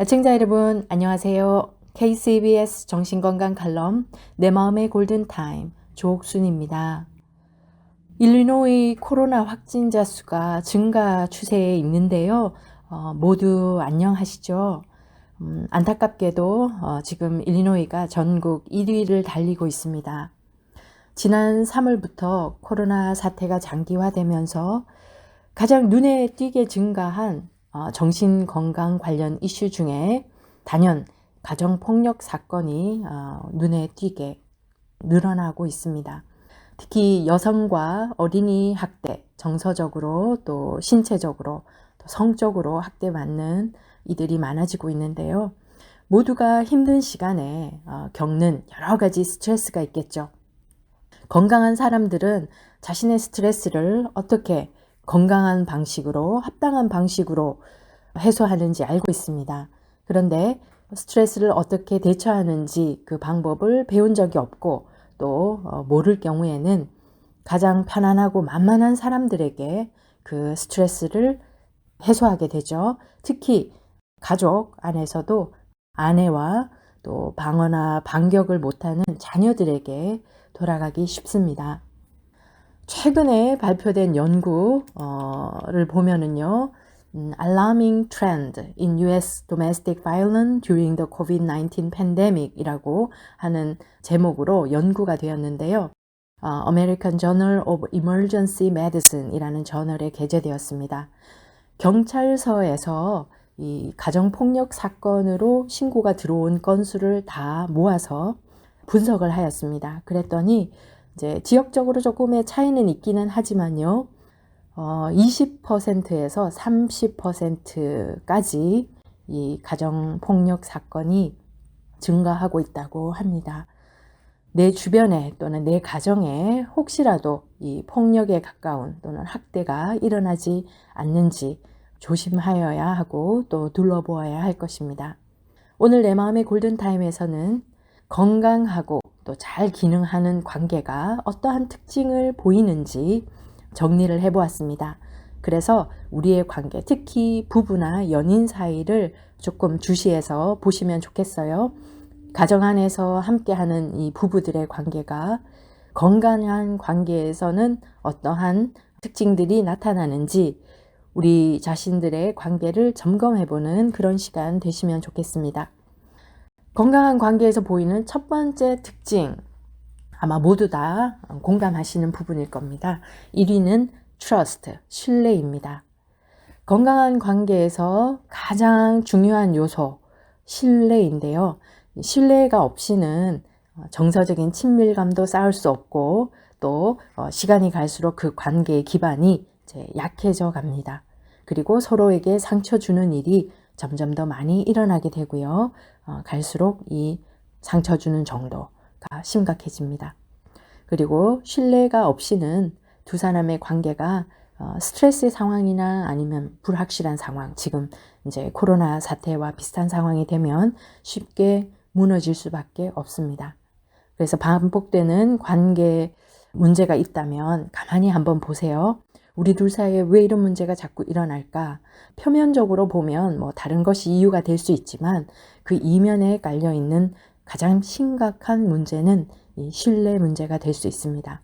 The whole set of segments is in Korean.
애청자 여러분 안녕하세요. KCBS 정신건강 칼럼 내 마음의 골든타임 조옥순입니다. 일리노이 코로나 확진자 수가 증가 추세에 있는데요. 모두 안녕하시죠? 안타깝게도 지금 일리노이가 전국 1위를 달리고 있습니다. 지난 3월부터 코로나 사태가 장기화되면서 가장 눈에 띄게 증가한 정신건강 관련 이슈 중에 단연 가정폭력 사건이 눈에 띄게 늘어나고 있습니다. 특히 여성과 어린이 학대, 정서적으로 또 신체적으로 또 성적으로 학대받는 이들이 많아지고 있는데요. 모두가 힘든 시간에 겪는 여러 가지 스트레스가 있겠죠. 건강한 사람들은 자신의 스트레스를 어떻게 건강한 방식으로, 합당한 방식으로 해소하는지 알고 있습니다. 그런데 스트레스를 어떻게 대처하는지 그 방법을 배운 적이 없고 또 모를 경우에는 가장 편안하고 만만한 사람들에게 그 스트레스를 해소하게 되죠. 특히 가족 안에서도 아내와 또 방어나 반격을 못하는 자녀들에게 돌아가기 쉽습니다. 최근에 발표된 연구를 보면은요, Alarming Trend in U.S. Domestic Violence During the COVID-19 Pandemic 이라고 하는 제목으로 연구가 되었는데요. American Journal of Emergency Medicine 이라는 저널에 게재되었습니다. 경찰서에서 이 가정폭력 사건으로 신고가 들어온 건수를 다 모아서 분석을 하였습니다. 그랬더니 이제 지역적으로 조금의 차이는 있기는 하지만요. 20%에서 30%까지 이 가정폭력 사건이 증가하고 있다고 합니다. 내 주변에 또는 내 가정에 혹시라도 이 폭력에 가까운 또는 학대가 일어나지 않는지 조심하여야 하고 또 둘러보아야 할 것입니다. 오늘 내 마음의 골든타임에서는 건강하고 또 잘 기능하는 관계가 어떠한 특징을 보이는지 정리를 해보았습니다. 그래서 우리의 관계, 특히 부부나 연인 사이를 조금 주시해서 보시면 좋겠어요. 가정 안에서 함께하는 이 부부들의 관계가 건강한 관계에서는 어떠한 특징들이 나타나는지 우리 자신들의 관계를 점검해보는 그런 시간 되시면 좋겠습니다. 건강한 관계에서 보이는 첫 번째 특징, 아마 모두 다 공감하시는 부분일 겁니다. 1위는 trust, 신뢰입니다. 건강한 관계에서 가장 중요한 요소, 신뢰인데요. 신뢰가 없이는 정서적인 친밀감도 쌓을 수 없고 또 시간이 갈수록 그 관계의 기반이 이제 약해져 갑니다. 그리고 서로에게 상처 주는 일이 점점 더 많이 일어나게 되고요. 갈수록 이 상처 주는 정도가 심각해집니다. 그리고 신뢰가 없이는 두 사람의 관계가 스트레스 상황이나 아니면 불확실한 상황, 지금 이제 코로나 사태와 비슷한 상황이 되면 쉽게 무너질 수밖에 없습니다. 그래서 반복되는 관계 문제가 있다면 가만히 한번 보세요. 우리 둘 사이에 왜 이런 문제가 자꾸 일어날까? 표면적으로 보면 뭐 다른 것이 이유가 될 수 있지만 그 이면에 깔려 있는 가장 심각한 문제는 이 신뢰 문제가 될 수 있습니다.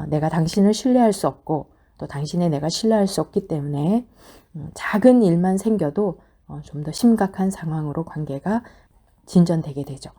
내가 당신을 신뢰할 수 없고 또 당신의 내가 신뢰할 수 없기 때문에 작은 일만 생겨도 좀 더 심각한 상황으로 관계가 진전되게 되죠.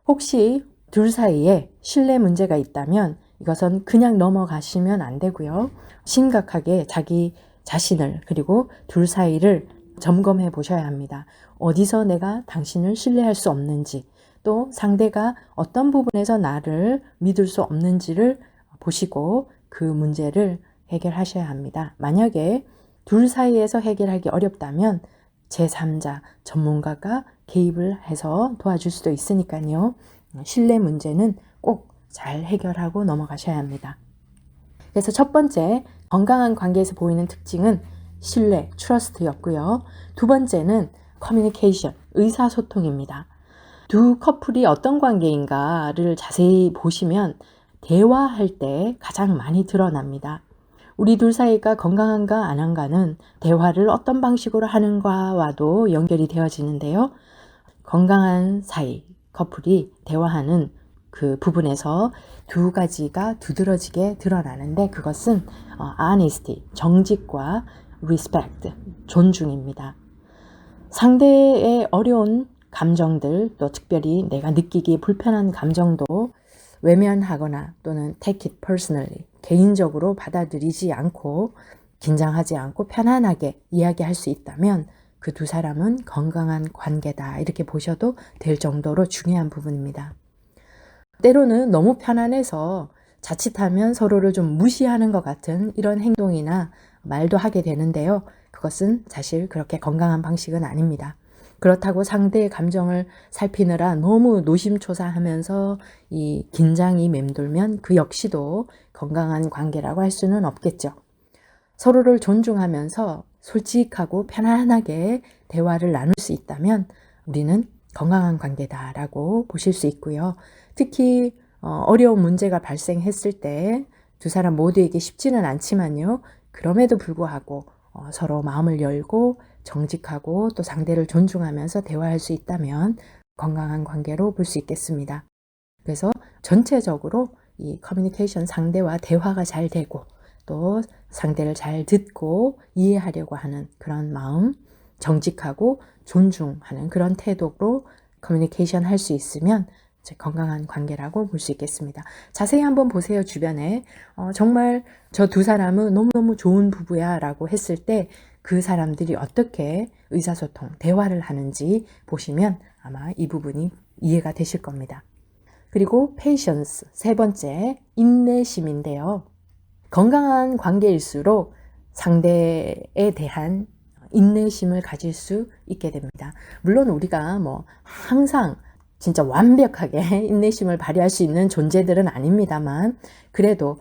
혹시 둘 사이에 신뢰 문제가 있다면 이것은 그냥 넘어가시면 안 되고요. 심각하게 자기 자신을 그리고 둘 사이를 점검해 보셔야 합니다. 어디서 내가 당신을 신뢰할 수 없는지 또 상대가 어떤 부분에서 나를 믿을 수 없는지를 보시고 그 문제를 해결하셔야 합니다. 만약에 둘 사이에서 해결하기 어렵다면 제3자 전문가가 개입을 해서 도와줄 수도 있으니까요. 신뢰 문제는 꼭 잘 해결하고 넘어가셔야 합니다. 그래서 첫 번째 건강한 관계에서 보이는 특징은 신뢰, trust였고요. 두 번째는 communication, 의사소통입니다. 두 커플이 어떤 관계인가를 자세히 보시면 대화할 때 가장 많이 드러납니다. 우리 둘 사이가 건강한가 안 한가는 대화를 어떤 방식으로 하는가와도 연결이 되어지는데요. 건강한 사이, 커플이 대화하는 그 부분에서 두 가지가 두드러지게 드러나는데 그것은 honesty, 정직과 respect, 존중입니다. 상대의 어려운 감정들, 또 특별히 내가 느끼기 불편한 감정도 외면하거나 또는 take it personally, 개인적으로 받아들이지 않고 긴장하지 않고 편안하게 이야기할 수 있다면 그 두 사람은 건강한 관계다 이렇게 보셔도 될 정도로 중요한 부분입니다. 때로는 너무 편안해서 자칫하면 서로를 좀 무시하는 것 같은 이런 행동이나 말도 하게 되는데요. 그것은 사실 그렇게 건강한 방식은 아닙니다. 그렇다고 상대의 감정을 살피느라 너무 노심초사하면서 이 긴장이 맴돌면 그 역시도 건강한 관계라고 할 수는 없겠죠. 서로를 존중하면서 솔직하고 편안하게 대화를 나눌 수 있다면 우리는 건강한 관계다라고 보실 수 있고요. 특히 어려운 문제가 발생했을 때 두 사람 모두에게 쉽지는 않지만요. 그럼에도 불구하고 서로 마음을 열고 정직하고 또 상대를 존중하면서 대화할 수 있다면 건강한 관계로 볼 수 있겠습니다. 그래서 전체적으로 이 커뮤니케이션 상대와 대화가 잘 되고 또 상대를 잘 듣고 이해하려고 하는 그런 마음, 정직하고 존중하는 그런 태도로 커뮤니케이션 할 수 있으면 건강한 관계라고 볼 수 있겠습니다. 자세히 한번 보세요. 주변에 정말 저 두 사람은 너무너무 좋은 부부야 라고 했을 때 그 사람들이 어떻게 의사소통, 대화를 하는지 보시면 아마 이 부분이 이해가 되실 겁니다. 그리고 patience, 세 번째 인내심인데요. 건강한 관계일수록 상대에 대한 인내심을 가질 수 있게 됩니다. 물론 우리가 항상 진짜 완벽하게 인내심을 발휘할 수 있는 존재들은 아닙니다만 그래도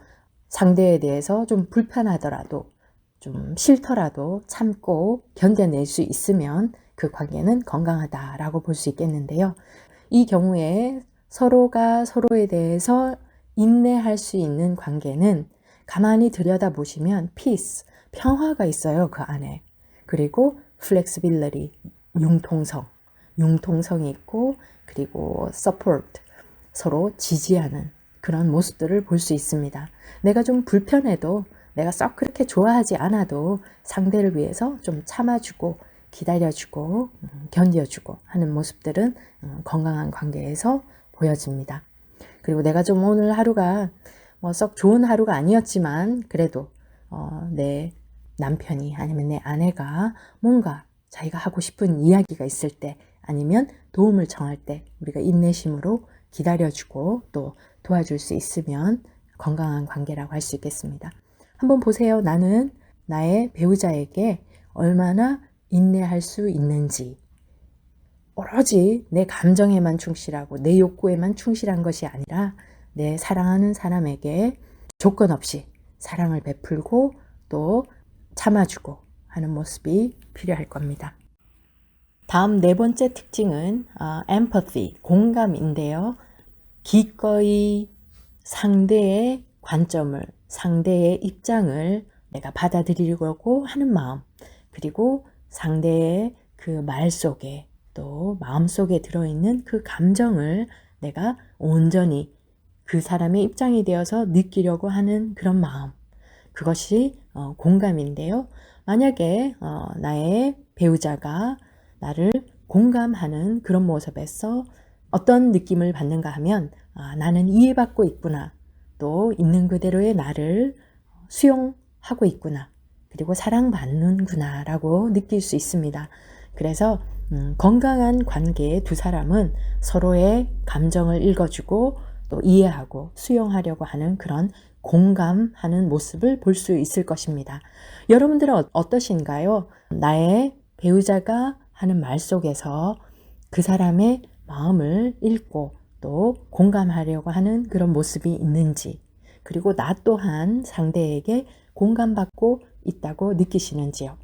상대에 대해서 좀 불편하더라도 좀 싫더라도 참고 견뎌낼 수 있으면 그 관계는 건강하다라고 볼 수 있겠는데요. 이 경우에 서로가 서로에 대해서 인내할 수 있는 관계는 가만히 들여다보시면 peace, 평화가 있어요. 그 안에. 그리고 flexibility, 융통성이 있고 그리고 support, 서로 지지하는 그런 모습들을 볼 수 있습니다. 내가 좀 불편해도 내가 썩 그렇게 좋아하지 않아도 상대를 위해서 좀 참아주고 기다려주고 견뎌주고 하는 모습들은 건강한 관계에서 보여집니다. 그리고 내가 좀 오늘 하루가 썩 좋은 하루가 아니었지만 그래도 내 남편이 아니면 내 아내가 뭔가 자기가 하고 싶은 이야기가 있을 때 아니면 도움을 청할 때 우리가 인내심으로 기다려주고 또 도와줄 수 있으면 건강한 관계라고 할 수 있겠습니다. 한번 보세요. 나는 나의 배우자에게 얼마나 인내할 수 있는지. 오로지 내 감정에만 충실하고 내 욕구에만 충실한 것이 아니라 내 사랑하는 사람에게 조건 없이 사랑을 베풀고 또 참아주고 하는 모습이 필요할 겁니다. 다음 네 번째 특징은 empathy, 공감인데요. 기꺼이 상대의 관점을, 상대의 입장을 내가 받아들이려고 하는 마음, 그리고 상대의 그 말 속에 또 마음 속에 들어있는 그 감정을 내가 온전히 그 사람의 입장이 되어서 느끼려고 하는 그런 마음, 그것이 공감인데요. 만약에 나의 배우자가 나를 공감하는 그런 모습에서 어떤 느낌을 받는가 하면 나는 이해받고 있구나, 또 있는 그대로의 나를 수용하고 있구나, 그리고 사랑받는구나 라고 느낄 수 있습니다. 그래서 건강한 관계의 두 사람은 서로의 감정을 읽어주고 또 이해하고 수용하려고 하는 그런 공감하는 모습을 볼 수 있을 것입니다. 여러분들은 어떠신가요? 나의 배우자가 하는 말 속에서 그 사람의 마음을 읽고 또 공감하려고 하는 그런 모습이 있는지, 그리고 나 또한 상대에게 공감받고 있다고 느끼시는지요?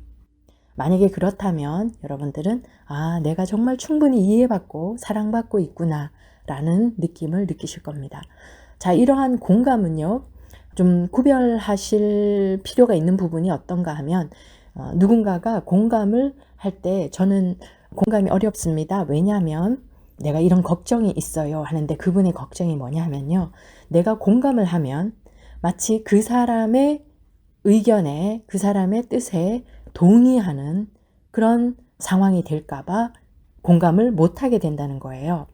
만약에 그렇다면 여러분들은 내가 정말 충분히 이해받고 사랑받고 있구나 라는 느낌을 느끼실 겁니다. 자, 이러한 공감은요, 좀 구별하실 필요가 있는 부분이 어떤가 하면 누군가가 공감을 할 때 저는 공감이 어렵습니다. 왜냐하면 내가 이런 걱정이 있어요 하는데 그분의 걱정이 뭐냐 하면요. 내가 공감을 하면 마치 그 사람의 의견에 그 사람의 뜻에 동의하는 그런 상황이 될까봐 공감을 못하게 된다는 거예요.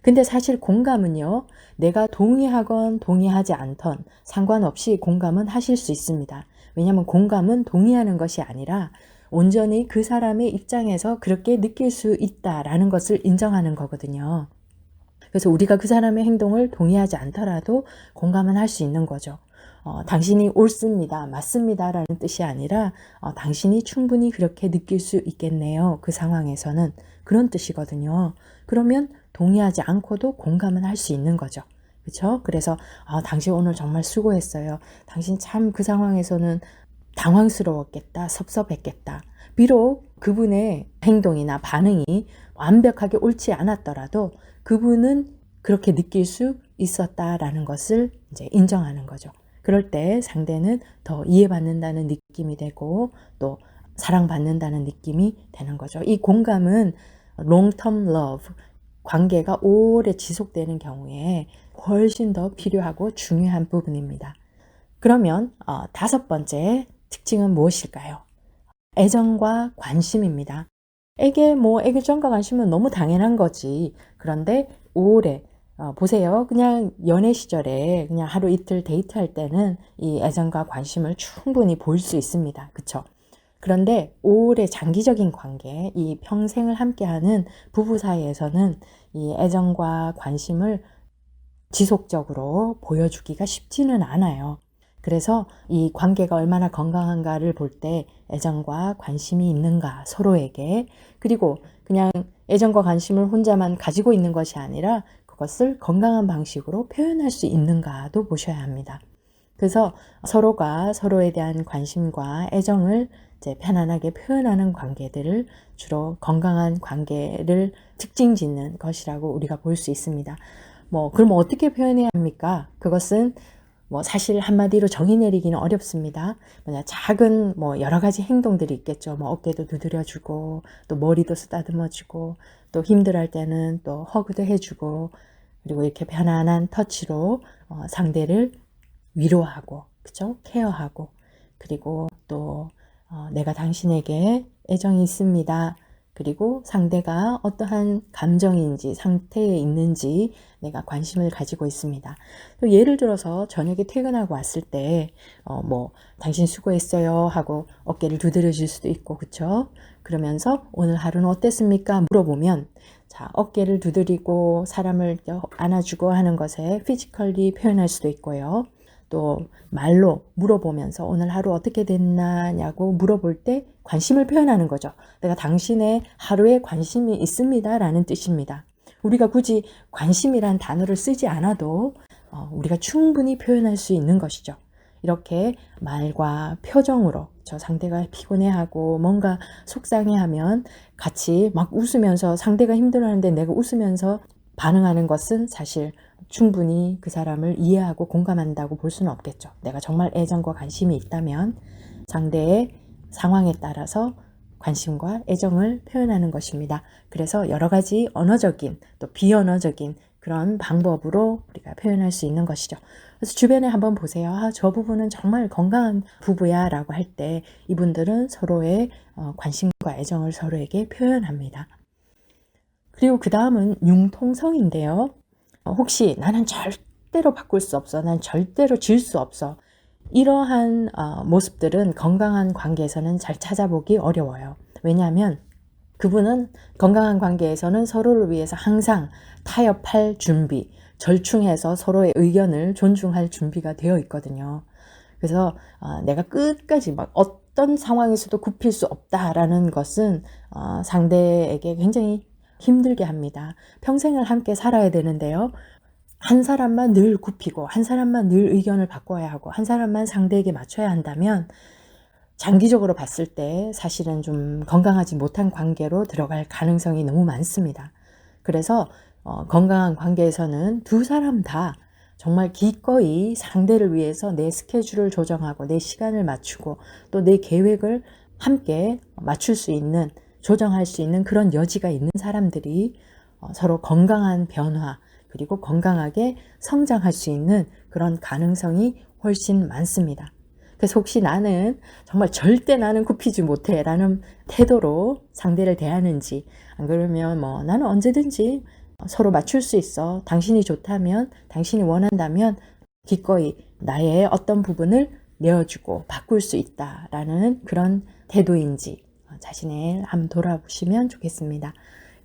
근데 사실 공감은요, 내가 동의하건 동의하지 않던 상관없이 공감은 하실 수 있습니다. 왜냐하면 공감은 동의하는 것이 아니라 온전히 그 사람의 입장에서 그렇게 느낄 수 있다라는 것을 인정하는 거거든요. 그래서 우리가 그 사람의 행동을 동의하지 않더라도 공감은 할 수 있는 거죠. 당신이 옳습니다, 맞습니다 라는 뜻이 아니라 당신이 충분히 그렇게 느낄 수 있겠네요. 그 상황에서는 그런 뜻이거든요. 그러면 동의하지 않고도 공감은 할 수 있는 거죠. 그렇죠? 그래서 당신 오늘 정말 수고했어요. 당신 참 그 상황에서는 당황스러웠겠다, 섭섭했겠다. 비록 그분의 행동이나 반응이 완벽하게 옳지 않았더라도 그분은 그렇게 느낄 수 있었다라는 것을 이제 인정하는 거죠. 그럴 때 상대는 더 이해받는다는 느낌이 되고 또 사랑받는다는 느낌이 되는 거죠. 이 공감은 long-term love, 관계가 오래 지속되는 경우에 훨씬 더 필요하고 중요한 부분입니다. 그러면 5번째 특징은 무엇일까요? 애정과 관심입니다. 애정과 관심은 너무 당연한 거지. 그런데 오래 보세요. 그냥 연애 시절에 그냥 하루 이틀 데이트할 때는 이 애정과 관심을 충분히 볼 수 있습니다. 그쵸? 그런데 오래 장기적인 관계, 이 평생을 함께하는 부부 사이에서는 이 애정과 관심을 지속적으로 보여주기가 쉽지는 않아요. 그래서 이 관계가 얼마나 건강한가를 볼 때 애정과 관심이 있는가 서로에게, 그리고 그냥 애정과 관심을 혼자만 가지고 있는 것이 아니라 그것을 건강한 방식으로 표현할 수 있는가도 보셔야 합니다. 그래서 서로가 서로에 대한 관심과 애정을 이제 편안하게 표현하는 관계들을 주로 건강한 관계를 특징 짓는 것이라고 우리가 볼 수 있습니다. 그럼 어떻게 표현해야 합니까? 그것은 사실 한마디로 정의 내리기는 어렵습니다. 작은 여러 가지 행동들이 있겠죠. 어깨도 두드려주고 또 머리도 쓰다듬어주고 또 힘들할 때는 또 허그도 해주고 그리고 이렇게 편안한 터치로 상대를 위로하고 그죠? 케어하고 그리고 또 내가 당신에게 애정이 있습니다. 그리고 상대가 어떠한 감정인지 상태에 있는지 내가 관심을 가지고 있습니다. 예를 들어서 저녁에 퇴근하고 왔을 때 당신 수고했어요 하고 어깨를 두드려 줄 수도 있고 그쵸? 그러면서 오늘 하루는 어땠습니까? 물어보면 자, 어깨를 두드리고 사람을 안아주고 하는 것에 피지컬리 표현할 수도 있고요. 또 말로 물어보면서 오늘 하루 어떻게 됐나냐고 물어볼 때 관심을 표현하는 거죠. 내가 당신의 하루에 관심이 있습니다 라는 뜻입니다. 우리가 굳이 관심이란 단어를 쓰지 않아도 우리가 충분히 표현할 수 있는 것이죠. 이렇게 말과 표정으로 저 상대가 피곤해하고 뭔가 속상해하면 같이 막 웃으면서 상대가 힘들어하는데 내가 웃으면서 반응하는 것은 사실 충분히 그 사람을 이해하고 공감한다고 볼 수는 없겠죠. 내가 정말 애정과 관심이 있다면 상대의 상황에 따라서 관심과 애정을 표현하는 것입니다. 그래서 여러 가지 언어적인 또 비언어적인 그런 방법으로 우리가 표현할 수 있는 것이죠. 그래서 주변에 한번 보세요. 저 부부는 정말 건강한 부부야 라고 할 때 이분들은 서로의 관심과 애정을 서로에게 표현합니다. 그리고 그 다음은 융통성인데요. 혹시 나는 절대로 바꿀 수 없어. 난 절대로 질 수 없어. 이러한 모습들은 건강한 관계에서는 잘 찾아보기 어려워요. 왜냐하면 그분은 건강한 관계에서는 서로를 위해서 항상 타협할 준비, 절충해서 서로의 의견을 존중할 준비가 되어 있거든요. 그래서 내가 끝까지 막 어떤 상황에서도 굽힐 수 없다라는 것은 상대에게 굉장히 힘들게 합니다. 평생을 함께 살아야 되는데요. 한 사람만 늘 굽히고 한 사람만 늘 의견을 바꿔야 하고 한 사람만 상대에게 맞춰야 한다면 장기적으로 봤을 때 사실은 좀 건강하지 못한 관계로 들어갈 가능성이 너무 많습니다. 그래서 건강한 관계에서는 두 사람 다 정말 기꺼이 상대를 위해서 내 스케줄을 조정하고 내 시간을 맞추고 또 내 계획을 함께 맞출 수 있는, 조정할 수 있는 그런 여지가 있는 사람들이 서로 건강한 변화 그리고 건강하게 성장할 수 있는 그런 가능성이 훨씬 많습니다. 그래서 혹시 나는 정말 절대 나는 굽히지 못해 라는 태도로 상대를 대하는지, 안 그러면 뭐 나는 언제든지 서로 맞출 수 있어, 당신이 좋다면, 당신이 원한다면 기꺼이 나의 어떤 부분을 내어주고 바꿀 수 있다라는 그런 태도인지 자신을 한번 돌아보시면 좋겠습니다.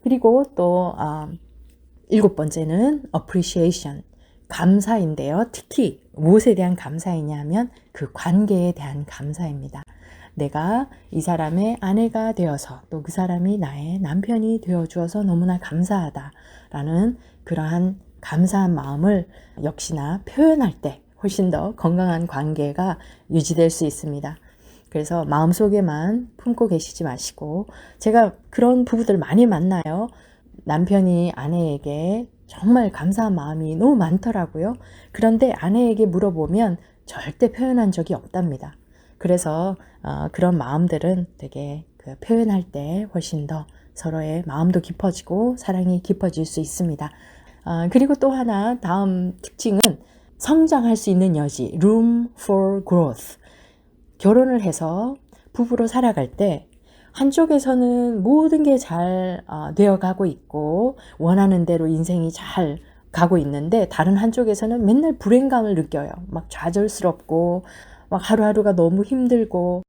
그리고 또 7번째는 appreciation, 감사인데요. 특히 무엇에 대한 감사이냐면 그 관계에 대한 감사입니다. 내가 이 사람의 아내가 되어서 또 그 사람이 나의 남편이 되어주어서 너무나 감사하다라는 그러한 감사한 마음을 역시나 표현할 때 훨씬 더 건강한 관계가 유지될 수 있습니다. 그래서 마음속에만 품고 계시지 마시고, 제가 그런 부부들 많이 만나요. 남편이 아내에게 정말 감사한 마음이 너무 많더라고요. 그런데 아내에게 물어보면 절대 표현한 적이 없답니다. 그래서 그런 마음들은 되게 표현할 때 훨씬 더 서로의 마음도 깊어지고 사랑이 깊어질 수 있습니다. 그리고 또 하나 다음 특징은 성장할 수 있는 여지, room for growth. 결혼을 해서 부부로 살아갈 때 한쪽에서는 모든 게 잘 되어가고 있고 원하는 대로 인생이 잘 가고 있는데 다른 한쪽에서는 맨날 불행감을 느껴요. 막 좌절스럽고 막 하루하루가 너무 힘들고